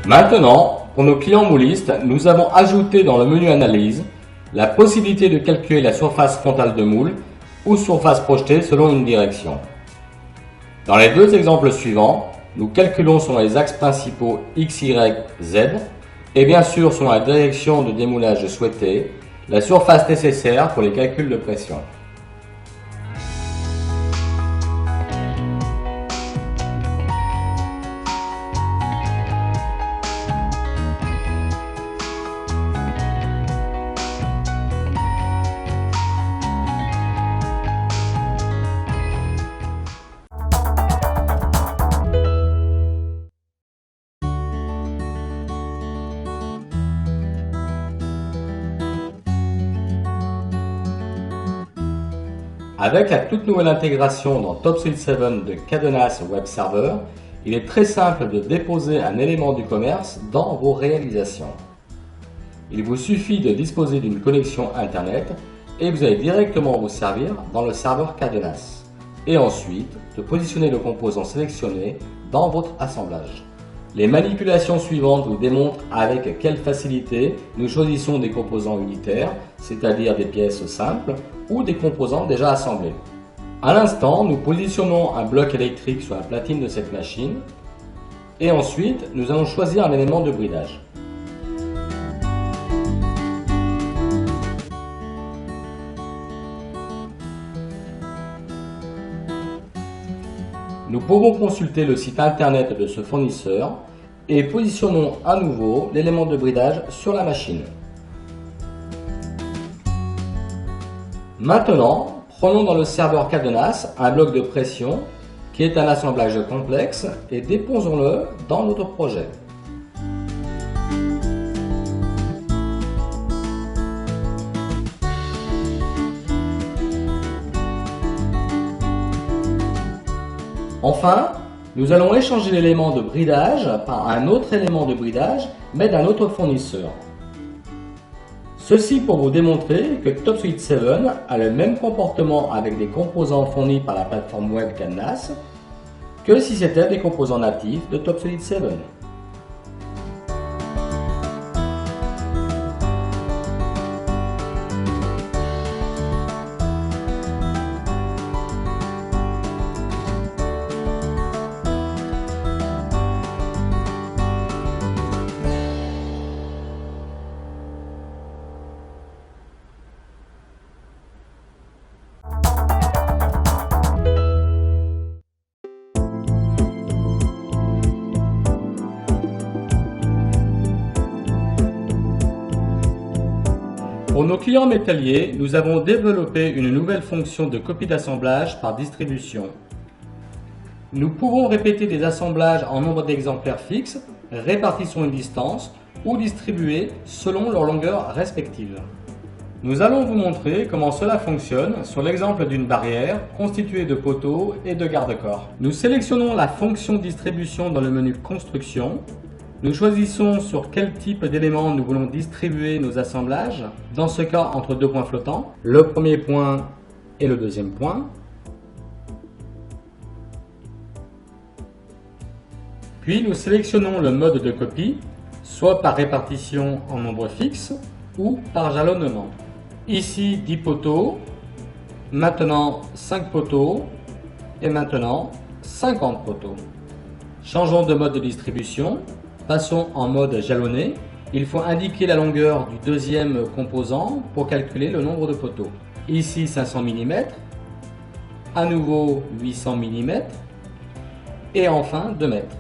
Maintenant, pour nos clients moulistes, nous avons ajouté dans le menu Analyse la possibilité de calculer la surface frontale de moule ou surface projetée selon une direction. Dans les deux exemples suivants, nous calculons selon les axes principaux X, Y, Z et bien sûr selon la direction de démoulage souhaitée, la surface nécessaire pour les calculs de pression. Avec la toute nouvelle intégration dans TopSuite 7 de Cadenas Web Server, il est très simple de déposer un élément du commerce dans vos réalisations. Il vous suffit de disposer d'une connexion Internet et vous allez directement vous servir dans le serveur Cadenas. Et ensuite, de positionner le composant sélectionné dans votre assemblage. Les manipulations suivantes vous démontrent avec quelle facilité nous choisissons des composants unitaires, c'est-à-dire des pièces simples, ou des composants déjà assemblés. À l'instant, nous positionnons un bloc électrique sur la platine de cette machine, et ensuite, nous allons choisir un élément de bridage. Nous pouvons consulter le site internet de ce fournisseur et positionnons à nouveau l'élément de bridage sur la machine. Maintenant, prenons dans le serveur Cadenas un bloc de pression qui est un assemblage complexe et déposons-le dans notre projet. Enfin, nous allons échanger l'élément de bridage par un autre élément de bridage, mais d'un autre fournisseur. Ceci pour vous démontrer que TopSuite 7 a le même comportement avec des composants fournis par la plateforme web Cadenas que si c'était des composants natifs de TopSuite 7. Pour nos clients métalliers, nous avons développé une nouvelle fonction de copie d'assemblage par distribution. Nous pouvons répéter des assemblages en nombre d'exemplaires fixes, répartis sur une distance ou distribués selon leur longueur respective. Nous allons vous montrer comment cela fonctionne sur l'exemple d'une barrière constituée de poteaux et de garde-corps. Nous sélectionnons la fonction distribution dans le menu Construction. Nous choisissons sur quel type d'éléments nous voulons distribuer nos assemblages, dans ce cas entre deux points flottants, le premier point et le deuxième point. Puis nous sélectionnons le mode de copie, soit par répartition en nombre fixe ou par jalonnement. Ici 10 poteaux, maintenant 5 poteaux et maintenant 50 poteaux. Changeons de mode de distribution. Passons en mode jalonné. Il faut indiquer la longueur du deuxième composant pour calculer le nombre de poteaux. Ici 500 mm, à nouveau 800 mm et enfin 2 mètres.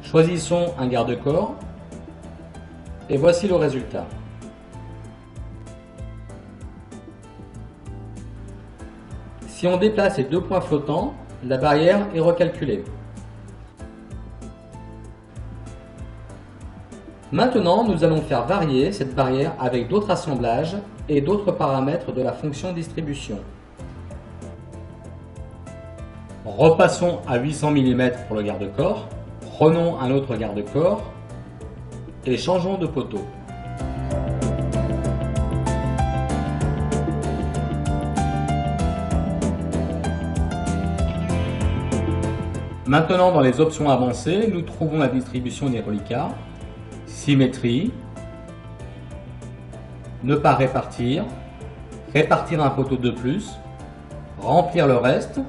Choisissons un garde-corps et voici le résultat. Si on déplace les deux points flottants, la barrière est recalculée. Maintenant, nous allons faire varier cette barrière avec d'autres assemblages et d'autres paramètres de la fonction distribution. Repassons à 800 mm pour le garde-corps, prenons un autre garde-corps et changeons de poteau. Maintenant, dans les options avancées, nous trouvons la distribution des reliquats, symétrie, ne pas répartir, répartir un poteau de plus, remplir le reste,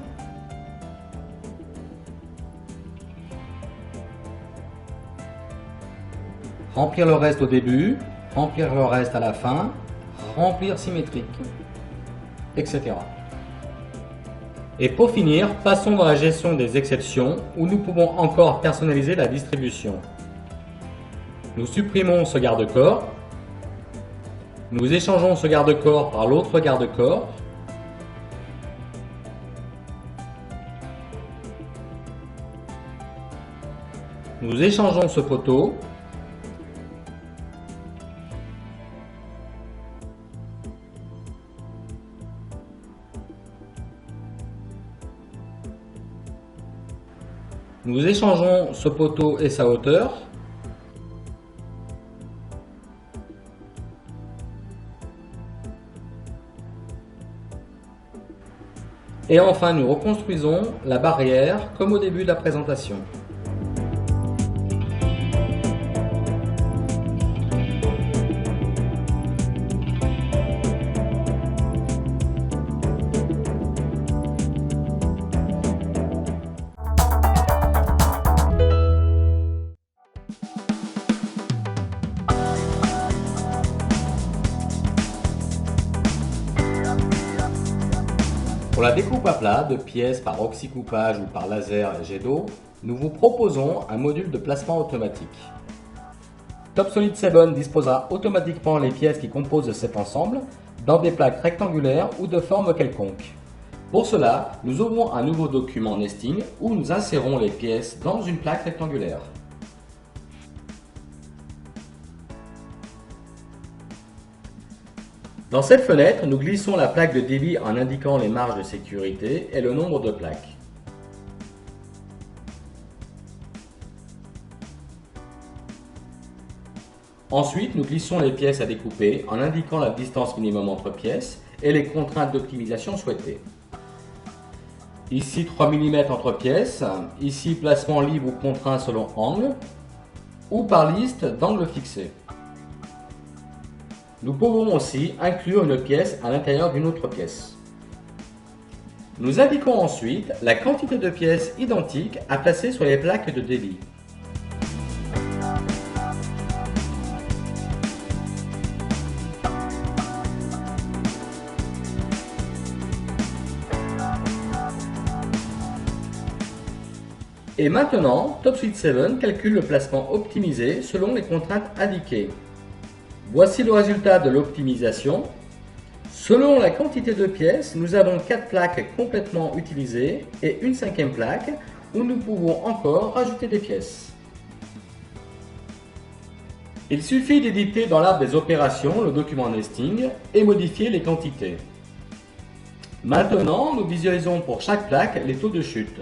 remplir le reste au début, remplir le reste à la fin, remplir symétrique, etc. Et pour finir, passons dans la gestion des exceptions où nous pouvons encore personnaliser la distribution. Nous supprimons ce garde-corps, nous échangeons ce garde-corps par l'autre garde-corps, nous échangeons ce poteau, nous échangeons ce poteau et sa hauteur, et enfin nous reconstruisons la barrière comme au début de la présentation. Pour la découpe à plat de pièces par oxycoupage ou par laser et jet d'eau, nous vous proposons un module de placement automatique. TopSolid 7 disposera automatiquement les pièces qui composent cet ensemble dans des plaques rectangulaires ou de forme quelconque. Pour cela, nous ouvrons un nouveau document nesting où nous insérons les pièces dans une plaque rectangulaire. Dans cette fenêtre, nous glissons la plaque de débit en indiquant les marges de sécurité et le nombre de plaques. Ensuite, nous glissons les pièces à découper en indiquant la distance minimum entre pièces et les contraintes d'optimisation souhaitées. Ici 3 mm entre pièces, ici placement libre ou contraint selon angle, ou par liste d'angles fixés. Nous pouvons aussi inclure une pièce à l'intérieur d'une autre pièce. Nous indiquons ensuite la quantité de pièces identiques à placer sur les plaques de débit. Et maintenant, TopSolid 7 calcule le placement optimisé selon les contraintes indiquées. Voici le résultat de l'optimisation. Selon la quantité de pièces, nous avons 4 plaques complètement utilisées et une 5e plaque où nous pouvons encore rajouter des pièces. Il suffit d'éditer dans l'arbre des opérations le document nesting et modifier les quantités. Maintenant, nous visualisons pour chaque plaque les taux de chute.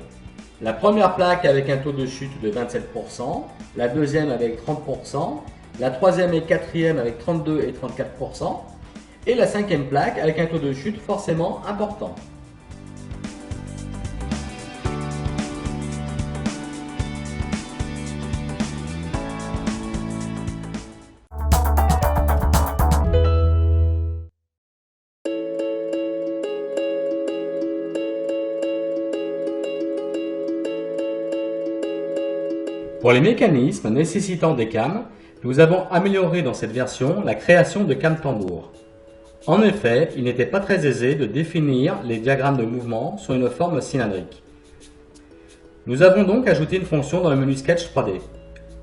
La première plaque avec un taux de chute de 27%, la deuxième avec 30%, la troisième et quatrième avec 32 et 34%, et la 5e plaque avec un taux de chute forcément important. Pour les mécanismes nécessitant des cames, nous avons amélioré dans cette version la création de cames tambour. En effet, il n'était pas très aisé de définir les diagrammes de mouvement sur une forme cylindrique. Nous avons donc ajouté une fonction dans le menu Sketch 3D,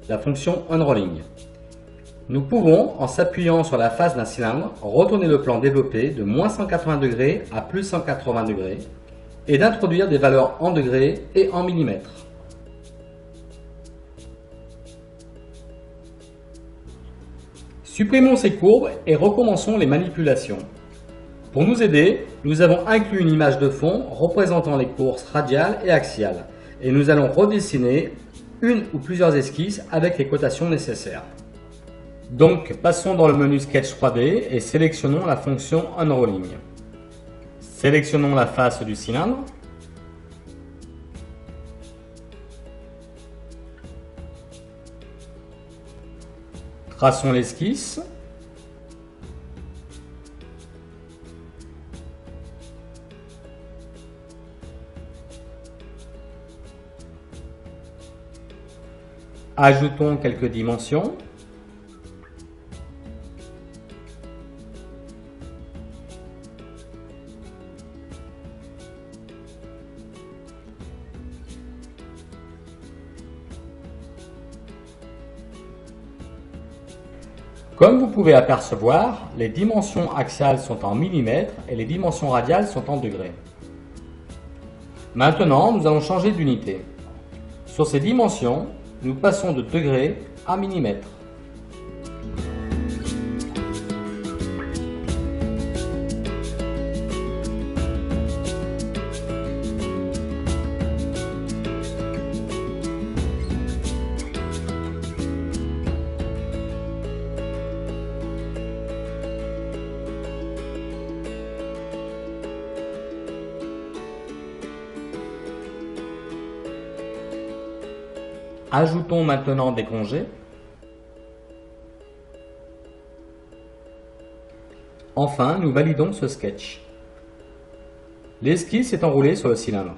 la fonction Unrolling. Nous pouvons, en s'appuyant sur la face d'un cylindre, retourner le plan développé de -180° à +180° et d'introduire des valeurs en degrés et en millimètres. Supprimons ces courbes et recommençons les manipulations. Pour nous aider, nous avons inclus une image de fond représentant les courses radiales et axiales et nous allons redessiner une ou plusieurs esquisses avec les cotations nécessaires. Donc, passons dans le menu Sketch 3D et sélectionnons la fonction Unrolling. Sélectionnons la face du cylindre. Traçons l'esquisse. Ajoutons quelques dimensions. Comme vous pouvez apercevoir, les dimensions axiales sont en millimètres et les dimensions radiales sont en degrés. Maintenant, nous allons changer d'unité. Sur ces dimensions, nous passons de degrés à millimètres. Ajoutons maintenant des congés. Enfin, nous validons ce sketch. L'esquisse est enroulée sur le cylindre.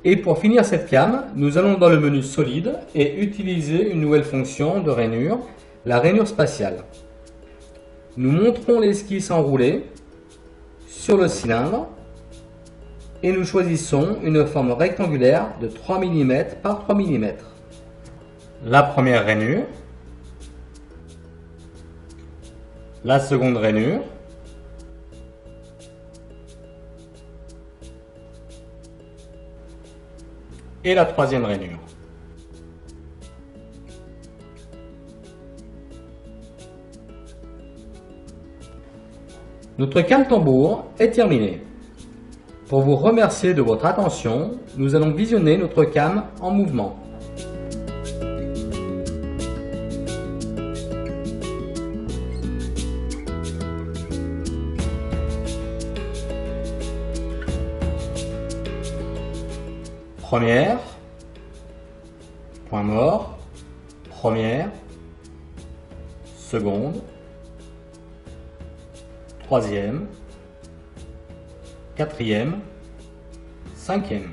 Et pour finir cette cam, nous allons dans le menu solide et utiliser une nouvelle fonction de rainure, la rainure spatiale. Nous montrons l'esquisse enroulée sur le cylindre et nous choisissons une forme rectangulaire de 3 mm par 3 mm. La première rainure, la seconde rainure, et la troisième rainure. Notre cam tambour est terminé. Pour vous remercier de votre attention, nous allons visionner notre cam en mouvement. Première, point mort, première, seconde, troisième, quatrième, cinquième.